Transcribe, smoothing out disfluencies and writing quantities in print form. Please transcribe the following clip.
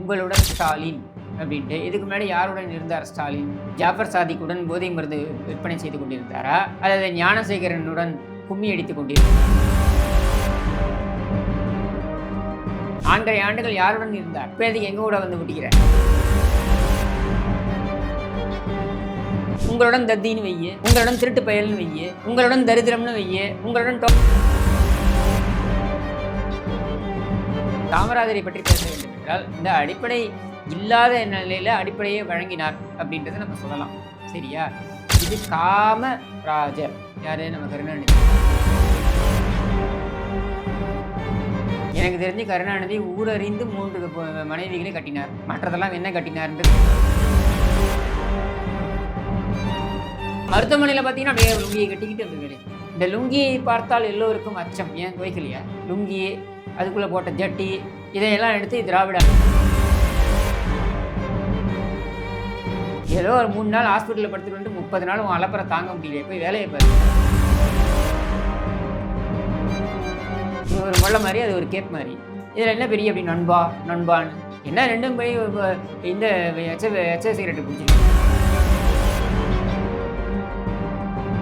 உங்களுடன் ஸ்டாலின் அப்படின்ட்டு. இதுக்கு முன்னாடி யாருடன் இருந்தார் ஸ்டாலின்? ஜாஃபர் சாதிக்குடன் போதை மருந்து விற்பனை செய்து கொண்டிருந்தாரா, அல்லது ஞானசேகரனுடன் கும்மி அடித்துக் கொண்டிருந்தார்? 4.5 ஆண்டுகள் யாருடன் இருந்தார்? இப்போ எதுக்கு எங்க கூட வந்து முட்டிக்கிற? உங்களுடன் தத்தின்னு வையே, உங்களுடன் திருட்டு பயல்னு வையே, உங்களுடன் தரித்திரம்னு வையே, உங்களுடன் காமராஜரை பற்றி பேச வேண்டும் என்றால் இந்த அடிப்படை இல்லாத நிலையில அடிப்படையை வழங்கினார் அப்படின்றத நம்ம சொல்லலாம். சரியா? இது காமராஜர் யாரு? நம்ம கருணாநிதி. எனக்கு தெரிஞ்சு கருணாநிதி ஊரறிந்து 3 மனைவிகளை கட்டினார். மற்றதெல்லாம் என்ன கட்டினார்ன்றது. மருத்துவமனையில் பார்த்தீங்கன்னா அப்படியே லுங்கியை கட்டிக்கிட்டு இருந்தது. இந்த லுங்கியை பார்த்தால் எல்லோருக்கும் அச்சம். ஏன் துவைக்கலையா? லுங்கி, அதுக்குள்ளே போட்ட ஜட்டி, இதையெல்லாம் எடுத்து திராவிட ஏதோ ஒரு 3 நாள் ஹாஸ்பிட்டலில் படுத்துட்டு வந்து 30 நாள் அலப்பறை தாங்க முடியல. போய் வேலையை பாரு. இது ஒரு முள்ள மாதிரி, அது ஒரு கேப் மாதிரி. இதில் என்ன பெரிய அப்படி நண்பான்னு என்ன ரெண்டும் போய் இந்த எச்ச சிகரெட்டு பிடிச்சிருக்கு.